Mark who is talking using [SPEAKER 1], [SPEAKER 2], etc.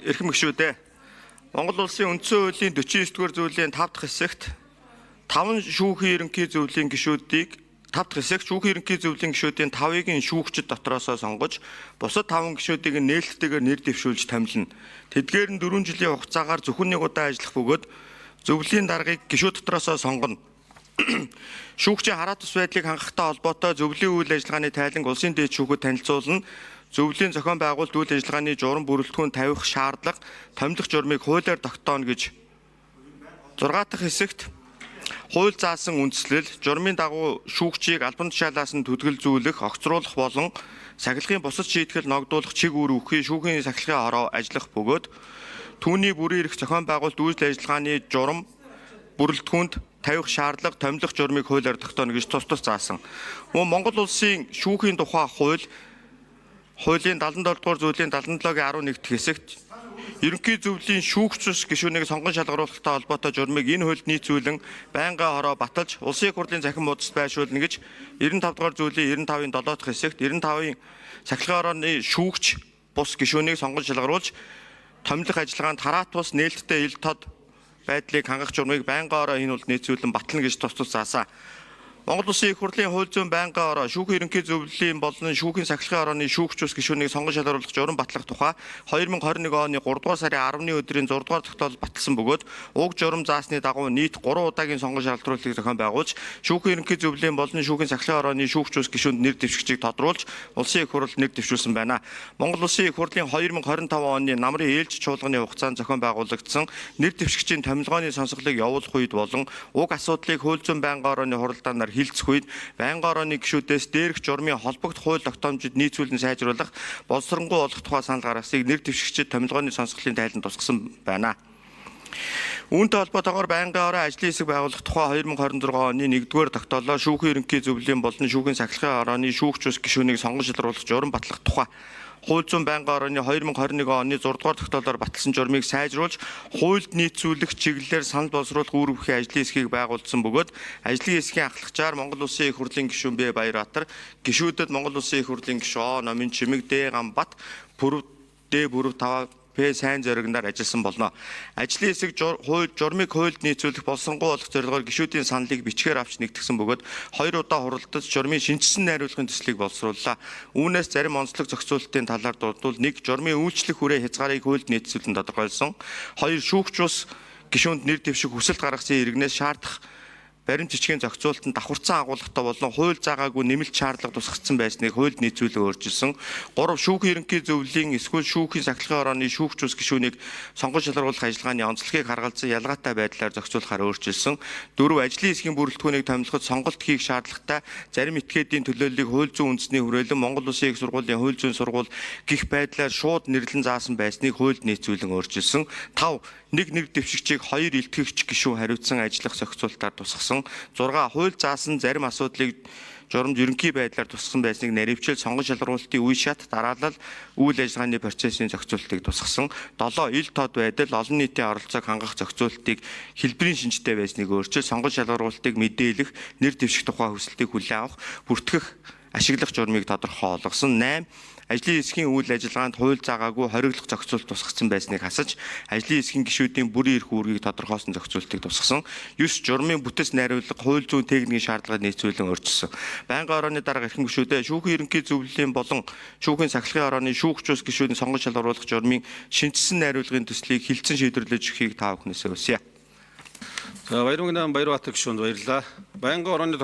[SPEAKER 1] эрхэм гишүүдээ Монгол улсын үндсэн хуулийн 49-р зүйлийн 5 дахь хэсэгт 5 шүүхийн ерөнхий зөвлөлийн гишүүдийг 5 дахь хэсэгт шүүхийн ерөнхий зөвлөлийн гишүүдийн 5-ыг нь шүүгчид дотроосоо сонгож бусад 5 гишүүдийг нээлттэйгээр нэр дэвшүүлж томилно. Тэдгээр нь 4 жилийн хугацаагаар зөвхөн нэг удаа ажиллах бөгөөд зөвлөлийн даргаыг гишүүд дотроосоо сонгоно. Шүүгчийн хараа тус байдлыг хангахтай холбоотой зөвлөлийн үйл ажиллагааны тайланг улсын дээд шүүхэд танилцуулна. Зөвлөлийн зохион байгуулалт үйл ажиллагааны журам бүрэлдэхүүн тавих шаардлага, томилох журмыг хуулиар тогтооно гэж 6 дахь хэсэгт хууль заасан үндслэл, журмын дагуу шүүгчийг албан тушаалаас нь төдгөлзүүлэх, огцруулах болон сахилгын бусад шийтгэл ногдуулах чиг үр өгөхий шүүхийн сахилгын ороо ажиллах бөгөөд түүний бүрийн эрх зохион байгуулалт үйл ажиллагааны журам бүрэлдэхүүнд тавих шаардлага, томилох журмыг хуулиар тогтооно гэж тус заасан. Мөн Монгол улсын шүүхийн тухай хуулийн 77 дугаар зүйлийн 77-гийн 11 дахь хэсэгт ерөнхий зөвлөлийн шүүгч гишүүнийг сонгон шалгаруулахтай холбоотой журмыг энэ хуульд нийцүүлэн байнгын хороо баталж улсын их хурлын захин буудалд байршуулна гэж 95 дугаар зүйлийн 95-ийн 7 дахь хэсэгт 95-ийн сахилгын орооны шүүгч бус гишүүнийг сонгон шалгаруулж томилох ажиллагаанд хараа тус нээлттэй ил тод байдлыг хангах журмыг байнгын ороо энэ хуульд нийцүүлэн батална гэж тус заасан. Монгол улсын их хурлын хууль зүйн байнгын ороо шүүхийн ерөнхий зөвлөлийн болон шүүхийн сахилгын орооны шүүгч ус гишүүнийг сонгон шалгаруулах журам батлах тухай 2021 оны 3 дугаар сарын 10-ны өдрийн 6 дугаар тогтоолд баталсан бөгөөд уг журам заасны дагуу нийт 3 удаагийн сонгон шалгаруулалтыг зохион байгуулж шүүхийн ерөнхий зөвлөлийн болон шүүхийн сахилгын орооны шүүгч ус гишүүнд нэр дэвшигчийг тодруулж улсын их хурлд нэр дэвшүүлсэн байна. Монгол улсын их хурлын 2025 оны намрын ээлж чуулганы хугацаанд зохион байгуулагдсан нэр дэвшигчийн томилгооны сонсголыг явуулах үед болон уг асуудлыг хууль зүйн байнгын орооны хуралдаанаар хилцэх үед байнгын орооны гишүүдээс дээрх журмын холбогд хууль тогтоомжид нийцүүлэн сайжруулах, боловсронгуй болох тухай санал гаргасыг нэр дэвшигчид томилгооны сонсголын тайланд тусгасан байна. Үүнтэй холбоотойгоор байнгын ороо ажлын хэсэг байгуулах тухай 2026 оны 1-р тогтоолоор шүүхийн ерөнхий зөвлөлийн болон шүүхийн сахилгын орооны шүүгч ус гишүүнийг сонгон шалгаруулах журам батлах тухай хууль зүйн байнгын орооны 2021 оны 6 дугаар тогтоолоор баталсан журмыг сайжруулж хуульд нийцүүлэх чиглэлээр санал боловсруулах үр бүхий ажлын хэсгийг байгуулсан бөгөөд ажлын хэсгийн ахлагчаар Монгол улсын их хурлын гишүүн Б Баярбатар, гишүүдэд Монгол улсын их хурлын гишүүн О Номын Чимэг, Д Гамбат, Пүрэв Д Пүрэв Тав П сайн зоригноор ажилласан болно. Ажлын хэсэг журмыг хуульд нийцүүлэх болсонгуй болох зорилгоор гишүүдийн саналыг бичгээр авч нэгтгэсэн бөгөөд 2 удаа хуралдаж журмын шинжилсэн найруулгын төслийг боловсрууллаа. Үүнээс зарим онцлог зохицуулалтын талаар дурдвал 1 журмын үйлчлэх хүрээ хязгаарыг хуульд нийцүүлэн тодорхойлсон. 2 шүүгч ус гишүүнд нэр дэвших хүсэлт гаргасан иргэнээс шаардах баримт бичгийн зохицуулалтанд давхарцсан агуулгатай болон хууль заагаагүй нэмэлт шаардлага тусгагдсан байсныг хуульд нийцүүлэн өөрчилсөн. 3 шүүхийн ерөнхий зөвлөлийн эсвэл шүүхийн сахилгын орооны шүүгч ус гишүүнийг сонгон шалгаруулах ажиллагааны онцлогийг харгалзан ялгаатай байдлаар зохицуулахаар өөрчилсөн. 4 ажлын хэсгийн бүрэлдэхүүнийг томилоход сонголт хийх шаардлагатай зарим этгээдийн төлөөллийг хууль зүйн үндэсний хүрээлэн Монгол Улсын их сургуулийн хууль зүйн сургууль гих байдлаар шууд нэрлэн заасан байсныг хуульд нийцүүлэн өөрчилсөн. 5 нэг нэр дэвшигчийг 2 илтгэгч гишүүн хариуцсан ажиллах зохицуулалтаар тусгасан. 6 хууль заасан зарим асуудлыг журамд ерөнхий байдлаар тусгасан байсныг наривчил сонгон шалгаруулалтын үе шат дараалал үйл ажиллагааны процессын зохицуулалтыг тусгасан. 7 ил тод байдал олон нийтийн оролцоог хангах зохицуулалтыг хэлбэрийн шинжтэй байсныг өөрчил сонгон шалгаруулалтыг мэдээлэх нэр дэвших тухай хүсэлтийг хүлээн авах бүртгэх ашиглах журмыг тодорхой олгосон. 8 ажлын хэсгийн үйл ажиллагаанд хууль заагаагүй хориглох зохицуулалт тусгасан байсныг хасаж ажлын хэсгийн гишүүдийн бүрийн эрх үүргийг тодорхойлсон зохицуулалтыг тусгасан. 9 журмын бүтэц найруулга хууль зүйн техникийн шаардлагыг нийцүүлэн өөрчилсөн. Байнгын орооны дарга эрхэм гишүүдээ шүүхийн ерөнхий зөвлөлийн болон шүүхийн сахилгын орооны шүүгч ус гишүүдийн сонгон шалгаруулах журмын шинжилсэн найруулгын төслийг хилцэн шийдвэрлэж өгөхийг та бүхнээсээ хүсье.
[SPEAKER 2] За Баярмагнаа Баярбатар гишүүнд баярлалаа. Байнгын орооны